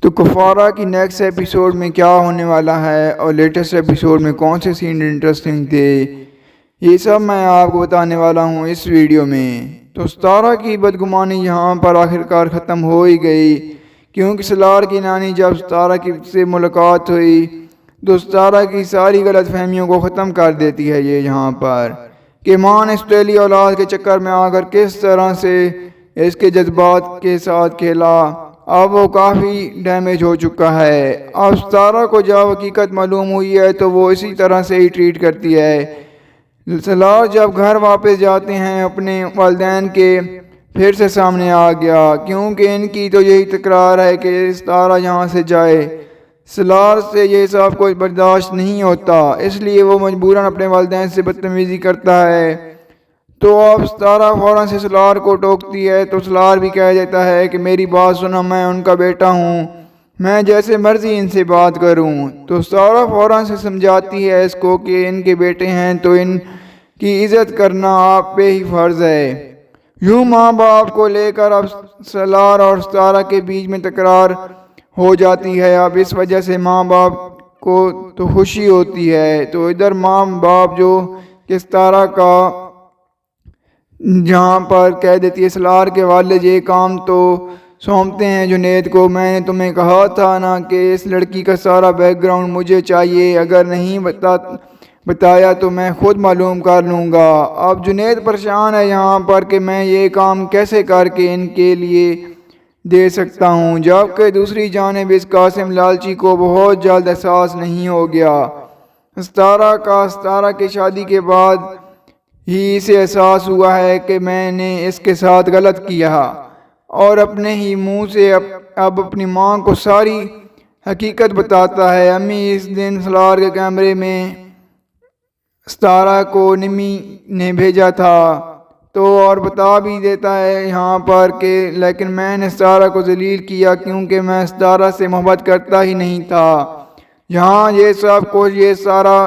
تو کفارہ کی نیکسٹ ایپیسوڈ میں کیا ہونے والا ہے اور لیٹسٹ ایپیسوڈ میں کون سے سین انٹرسٹنگ تھے، یہ سب میں آپ کو بتانے والا ہوں اس ویڈیو میں۔ تو ستارہ کی بدگمانی یہاں پر آخرکار ختم ہو ہی گئی، کیونکہ سلار کی نانی جب ستارہ سے ملاقات ہوئی تو ستارہ کی ساری غلط فہمیوں کو ختم کر دیتی ہے یہ یہاں پر کہ ماں نے سٹیلی اولاد کے چکر میں آ کر کس طرح سے اس کے جذبات کے ساتھ کھیلا۔ اب وہ کافی ڈیمیج ہو چکا ہے۔ اب ستارہ کو جب حقیقت معلوم ہوئی ہے تو وہ اسی طرح سے ہی ٹریٹ کرتی ہے۔ سلار جب گھر واپس جاتے ہیں اپنے والدین کے پھر سے سامنے آ گیا، کیونکہ ان کی تو یہی تکرار ہے کہ ستارہ یہاں سے جائے۔ سلار سے یہ سب کچھ برداشت نہیں ہوتا، اس لیے وہ مجبوراً اپنے والدین سے بدتمیزی کرتا ہے۔ تو اب ستارہ فوراً سے سلار کو ٹوکتی ہے تو سلار بھی کہہ دیتا ہے کہ میری بات سنو، میں ان کا بیٹا ہوں، میں جیسے مرضی ان سے بات کروں۔ تو ستارہ فوراً سے سمجھاتی ہے اس کو کہ ان کے بیٹے ہیں تو ان کی عزت کرنا آپ پہ ہی فرض ہے۔ یوں ماں باپ کو لے کر اب سلار اور ستارہ کے بیچ میں تکرار ہو جاتی ہے۔ اب اس وجہ سے ماں باپ کو تو خوشی ہوتی ہے، تو ادھر ماں باپ جو کہ ستارہ کا جہاں پر کہہ دیتی ہے سلار کے والد یہ کام تو سونپتے ہیں جنید کو، میں نے تمہیں کہا تھا نا کہ اس لڑکی کا سارا بیک گراؤنڈ مجھے چاہیے، اگر نہیں بتایا تو میں خود معلوم کر لوں گا۔ اب جنید پریشان ہے یہاں پر کہ میں یہ کام کیسے کر کے ان کے لیے دے سکتا ہوں، جبکہ دوسری جانب اس قاسم لالچی کو بہت جلد احساس نہیں ہو گیا۔ ستارہ کی شادی کے بعد ہی اسے احساس ہوا ہے کہ میں نے اس کے ساتھ غلط کیا، اور اپنے ہی منہ سے اب اپنی ماں کو ساری حقیقت بتاتا ہے۔ امی اس دن سلار کے کیمرے میں ستارہ کو نمی نے بھیجا تھا تو اور بتا بھی دیتا ہے یہاں پر کہ لیکن میں نے ستارہ کو ذلیل کیا کیونکہ میں ستارہ سے محبت کرتا ہی نہیں تھا۔ یہاں یہ سب کچھ یہ سارا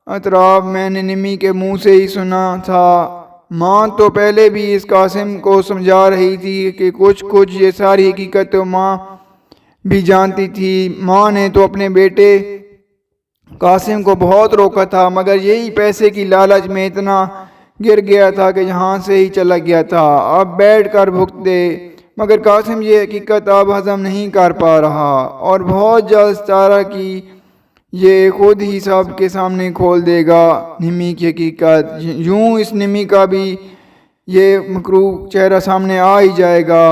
اعتراف میں نے نمی کے منہ سے ہی سنا تھا۔ ماں تو پہلے بھی اس قاسم کو سمجھا رہی تھی کہ کچھ یہ ساری حقیقت تو ماں بھی جانتی تھی۔ ماں نے تو اپنے بیٹے قاسم کو بہت روکا تھا، مگر یہی پیسے کی لالچ میں اتنا گر گیا تھا کہ یہاں سے ہی چلا گیا تھا۔ اب بیٹھ کر بھگتے، مگر قاسم یہ حقیقت اب ہضم نہیں کر پا رہا، اور بہت جلد ستارہ کی یہ خود ہی سب کے سامنے کھول دے گا نمی کی حقیقت۔ یوں اس نمی کا بھی یہ مکروہ چہرہ سامنے آ ہی جائے گا،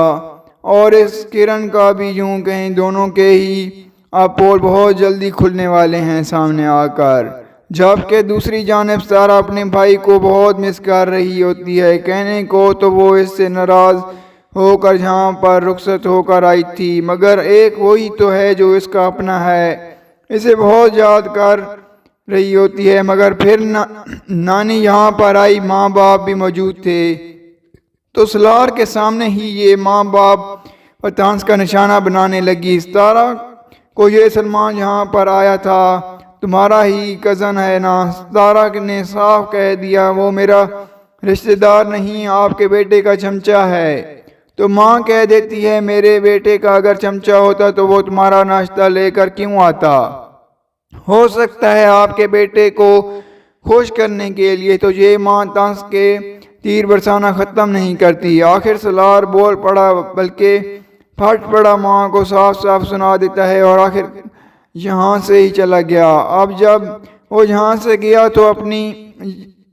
اور اس کرن کا بھی یوں کہیں دونوں کے ہی اب پول بہت جلدی کھلنے والے ہیں سامنے آ کر۔ جبکہ دوسری جانب ستارہ اپنے بھائی کو بہت مس کر رہی ہوتی ہے، کہنے کو تو وہ اس سے ناراض ہو کر یہاں پر رخصت ہو کر آئی تھی، مگر ایک وہی تو ہے جو اس کا اپنا ہے، اسے بہت یاد کر رہی ہوتی ہے۔ مگر پھر نانی یہاں پر آئی، ماں باپ بھی موجود تھے، تو سلار کے سامنے ہی یہ ماں باپ پر طنز کا نشانہ بنانے لگی۔ ستارہ کو یہ سلمان یہاں پر آیا تھا، تمہارا ہی کزن ہے نا؟ ستارہ نے صاف کہہ دیا وہ میرا رشتہ دار نہیں، آپ کے بیٹے کا چمچہ ہے۔ تو ماں کہہ دیتی ہے میرے بیٹے کا اگر چمچہ ہوتا تو وہ تمہارا ناشتہ لے کر کیوں آتا؟ ہو سکتا ہے آپ کے بیٹے کو خوش کرنے کے لیے۔ تو یہ ماں طنز کے تیر برسانا ختم نہیں کرتی۔ آخر سلار بول پڑا، بلکہ پھٹ پڑا، ماں کو صاف صاف سنا دیتا ہے، اور آخر یہاں سے ہی چلا گیا۔ اب جب وہ یہاں سے گیا تو اپنی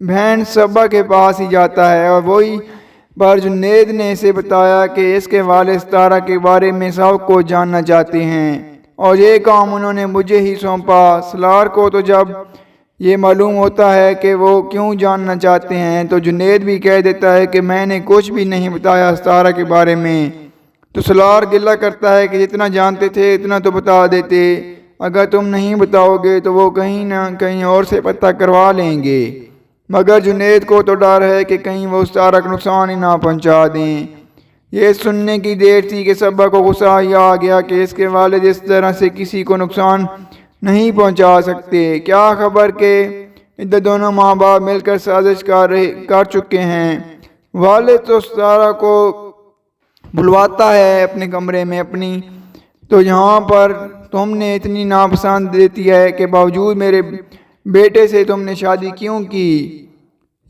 بہن صبا کے پاس ہی جاتا ہے، اور وہی پر جنید نے اسے بتایا کہ اس کے والد ستارہ کے بارے میں سب کو جاننا چاہتے ہیں، اور یہ کام انہوں نے مجھے ہی سونپا۔ سلار کو تو جب یہ معلوم ہوتا ہے کہ وہ کیوں جاننا چاہتے ہیں تو جنید بھی کہہ دیتا ہے کہ میں نے کچھ بھی نہیں بتایا ستارہ کے بارے میں۔ تو سلار گلہ کرتا ہے کہ جتنا جانتے تھے اتنا تو بتا دیتے، اگر تم نہیں بتاؤ گے تو وہ کہیں نہ کہیں اور سے پتہ کروا لیں گے۔ مگر جنید کو تو ڈر ہے کہ کہیں وہ ستارہ کو نقصان ہی نہ پہنچا دیں۔ یہ سننے کی دیر تھی کہ صبا کو غصہ ہی آ گیا کہ اس کے والد اس طرح سے کسی کو نقصان نہیں پہنچا سکتے۔ کیا خبر کہ ادھر دونوں ماں باپ مل کر سازش کر چکے ہیں۔ والد تو ستارہ کو بلواتا ہے اپنے کمرے میں اپنی تو یہاں پر تم نے اتنی ناپسند دیتی ہے کہ باوجود میرے بیٹے سے تم نے شادی کیوں کی؟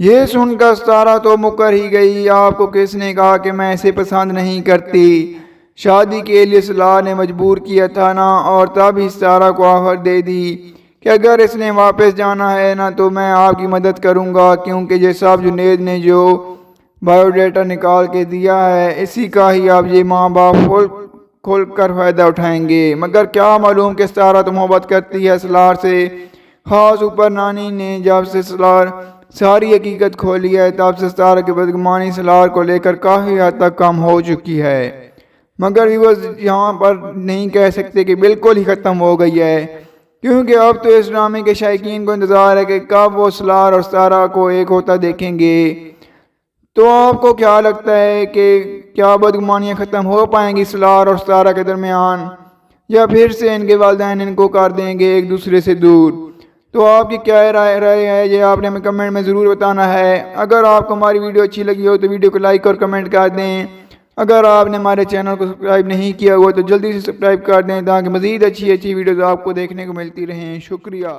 یہ سن کر ستارہ تو مکر ہی گئی۔ آپ کو کس نے کہا کہ میں اسے پسند نہیں کرتی؟ شادی کے لیے صلاح نے مجبور کیا تھا نا، اور تب ہی ستارہ کو آفر دے دی کہ اگر اس نے واپس جانا ہے نا تو میں آپ کی مدد کروں گا، کیونکہ یہ سب جنید نے جو بایو ڈیٹا نکال کے دیا ہے اسی کا ہی آپ یہ ماں باپ کھل کر فائدہ اٹھائیں گے۔ مگر کیا معلوم کہ ستارہ تو محبت کرتی ہے سلار سے، خاص اوپر نانی نے جب سے سلار ساری حقیقت کھولی ہے تب سے ستارہ کی بدگمانی سلار کو لے کر کافی حد تک کم ہو چکی ہے، مگر وہ یہاں پر نہیں کہہ سکتے کہ بالکل ہی ختم ہو گئی ہے، کیونکہ اب تو اس ڈرامے کے شائقین کو انتظار ہے کہ کب وہ سلار اور ستارہ کو ایک ہوتا دیکھیں گے۔ تو آپ کو کیا لگتا ہے کہ کیا بدگمانیاں ختم ہو پائیں گی سلار اور ستارہ کے درمیان، یا پھر سے ان کے والدین ان کو کر دیں گے ایک دوسرے سے دور؟ تو آپ کی کیا رائے ہے یہ آپ نے ہمیں کمنٹ میں ضرور بتانا ہے۔ اگر آپ کو ہماری ویڈیو اچھی لگی ہو تو ویڈیو کو لائک اور کمنٹ کر دیں۔ اگر آپ نے ہمارے چینل کو سبسکرائب نہیں کیا ہوا تو جلدی سے سبسکرائب کر دیں تاکہ مزید اچھی ویڈیوز آپ کو دیکھنے کو ملتی رہیں۔ شکریہ۔